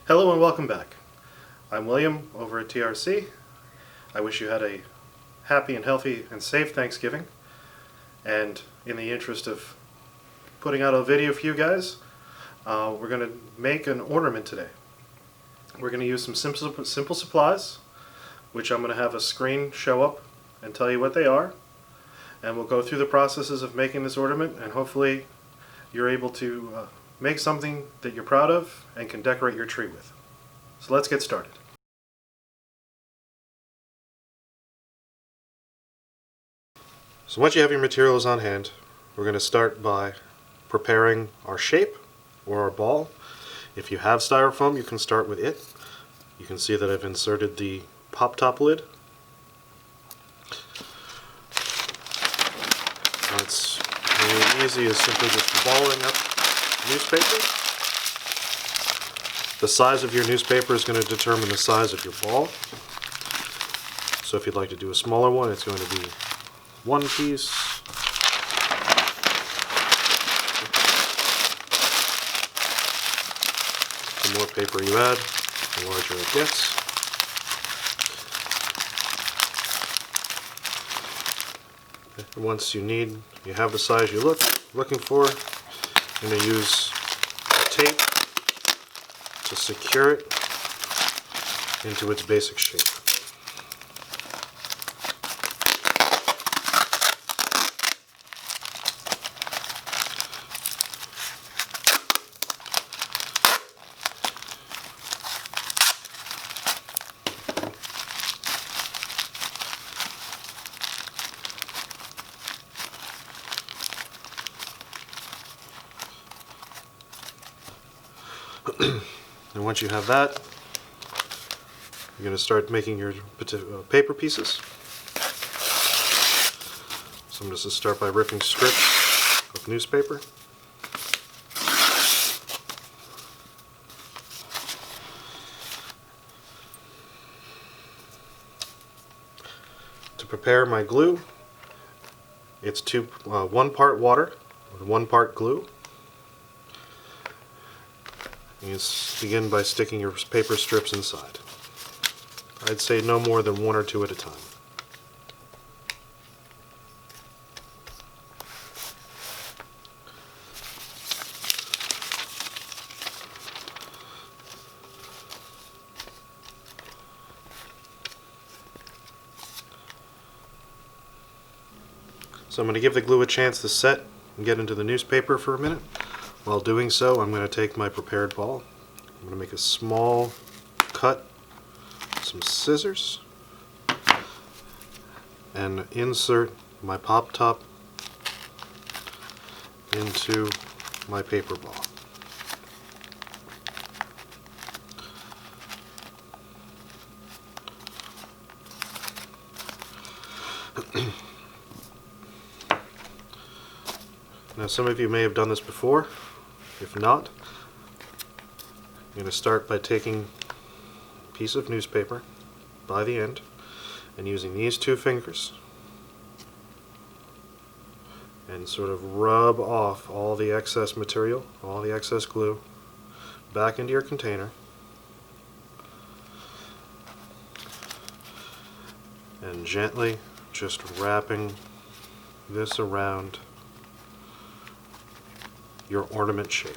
Hello and welcome back. I'm William over at TRC. I wish you had a happy and healthy and safe Thanksgiving. And in the interest of putting out a video for you guys, we're going to make an ornament today. We're going to use some simple supplies, which I'm going to have a screen show up and tell you what they are. And we'll go through the processes of making this ornament, and hopefully you're able to make something that you're proud of and can decorate your tree with. So let's get started. So once you have your materials on hand, we're going to start by preparing our shape or our ball. If you have styrofoam, you can start with it. You can see that I've inserted the pop-top lid. It's really easy as simply just balling up newspaper. The size of your newspaper is going to determine the size of your ball. So if you'd like to do a smaller one, it's going to be one piece. The more paper you add, the larger it gets. Once you have the size you're looking for, you're going to use tape to secure it into its basic shape. And once you have that, you're going to start making your paper pieces. So I'm just going to start by ripping strips of newspaper. To prepare my glue, it's 1 part water with 1 part glue. You begin by sticking your paper strips inside. I'd say no more than 1 or 2 at a time. So I'm going to give the glue a chance to set and get into the newspaper for a minute. While doing so, I'm going to take my prepared ball. I'm going to make a small cut, some scissors, and insert my pop top into my paper ball. Now, some of you may have done this before. If not, I'm going to start by taking a piece of newspaper by the end and using these 2 fingers and sort of rub off all the excess material, all the excess glue, back into your container. And gently just wrapping this around your ornament shape.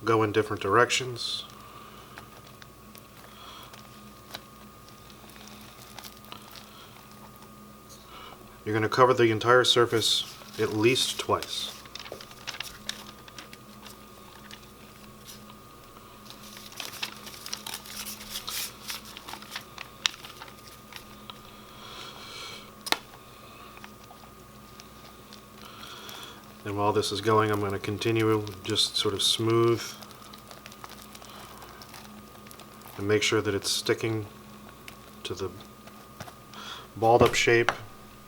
Go in different directions. You're going to cover the entire surface at least twice. And while this is going, I'm going to continue just sort of smooth and make sure that it's sticking to the balled up shape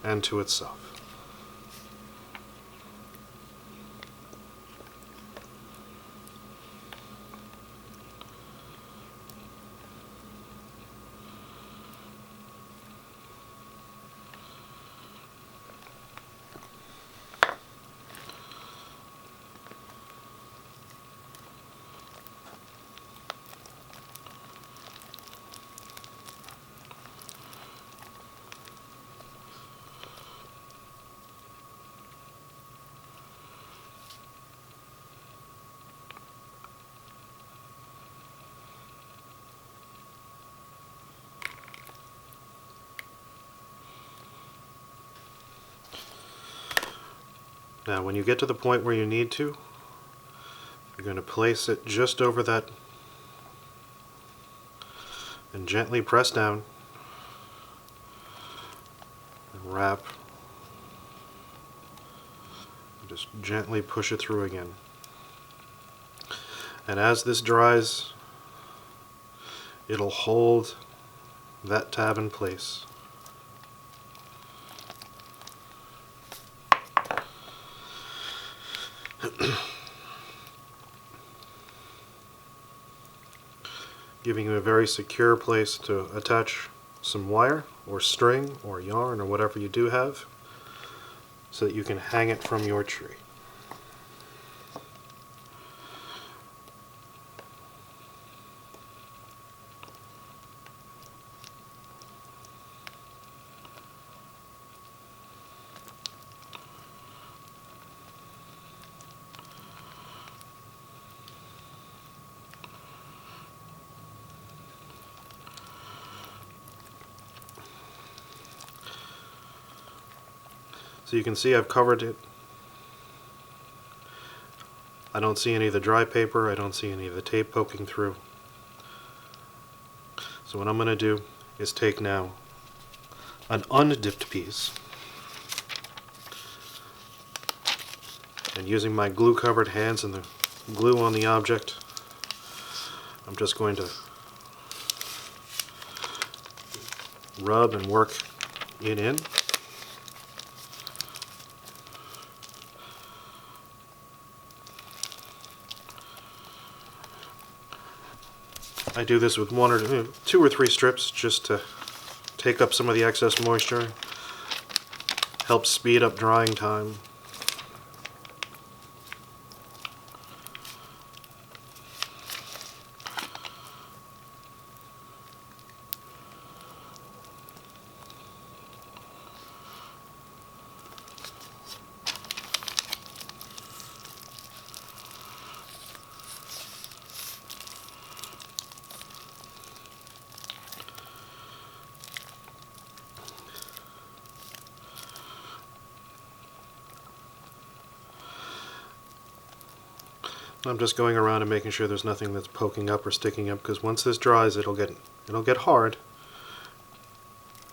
and to itself. Now when you get to the point where you need to, you're going to place it just over that and gently press down and wrap. And just gently push it through again. And as this dries, it'll hold that tab in place. Giving you a very secure place to attach some wire or string or yarn or whatever you do have, so that you can hang it from your tree. So you can see I've covered it. I don't see any of the dry paper, I don't see any of the tape poking through. So what I'm going to do is take now an undipped piece and using my glue covered hands and the glue on the object, I'm just going to rub and work it in. I do this with two or three strips just to take up some of the excess moisture, help speed up drying time. I'm just going around and making sure there's nothing that's poking up or sticking up, because once this dries it'll get hard.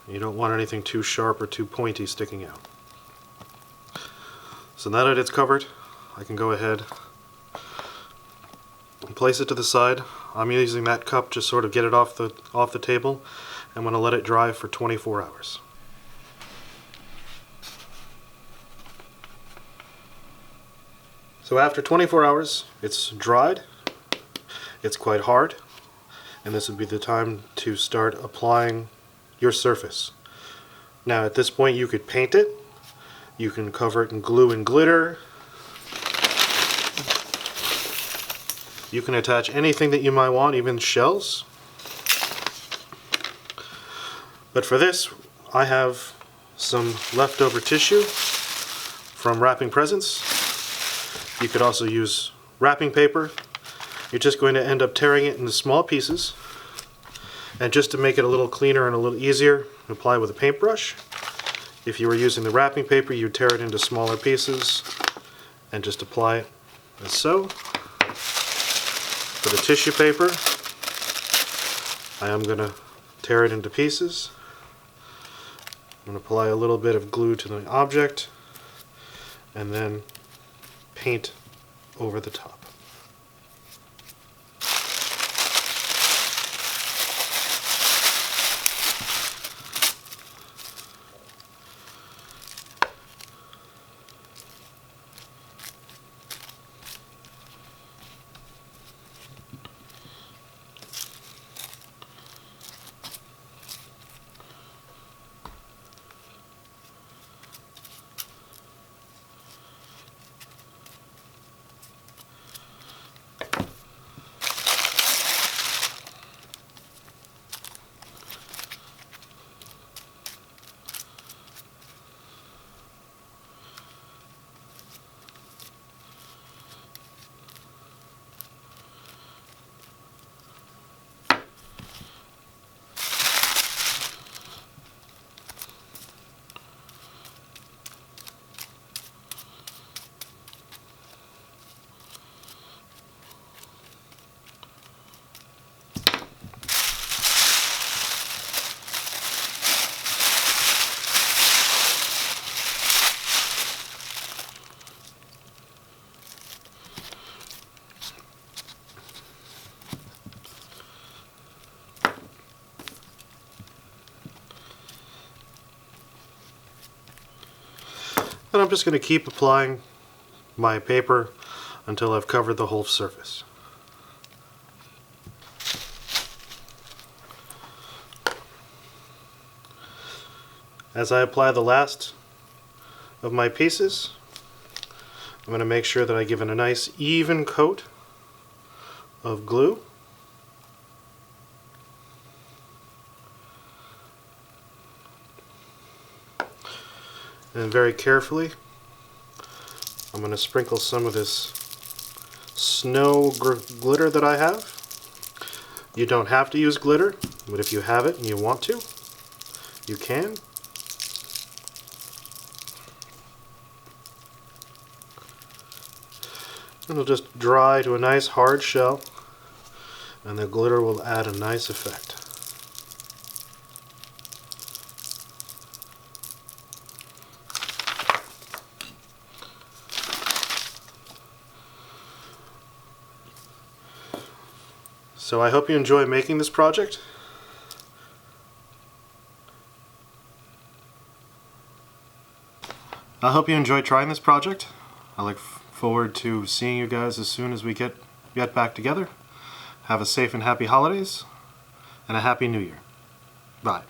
You don't want anything too sharp or too pointy sticking out. So now that it's covered, I can go ahead and place it to the side. I'm using that cup to sort of get it off the table. I'm going to let it dry for 24 hours. So after 24 hours, it's dried, it's quite hard, and this would be the time to start applying your surface. Now at this point you could paint it, you can cover it in glue and glitter, you can attach anything that you might want, even shells. But for this, I have some leftover tissue from wrapping presents. You could also use wrapping paper. You're just going to end up tearing it into small pieces. And just to make it a little cleaner and a little easier, apply with a paintbrush. If you were using the wrapping paper, you'd tear it into smaller pieces and just apply it as so. For the tissue paper, I am going to tear it into pieces. I'm going to apply a little bit of glue to the object and then paint over the top. And I'm just going to keep applying my paper until I've covered the whole surface. As I apply the last of my pieces, I'm going to make sure that I give it a nice even coat of glue. And very carefully, I'm going to sprinkle some of this snow glitter that I have. You don't have to use glitter, but if you have it and you want to, you can. It'll just dry to a nice hard shell, and the glitter will add a nice effect. So I hope you enjoy making this project. I hope you enjoy trying this project. I look forward to seeing you guys as soon as we get back together. Have a safe and happy holidays and a happy new year. Bye.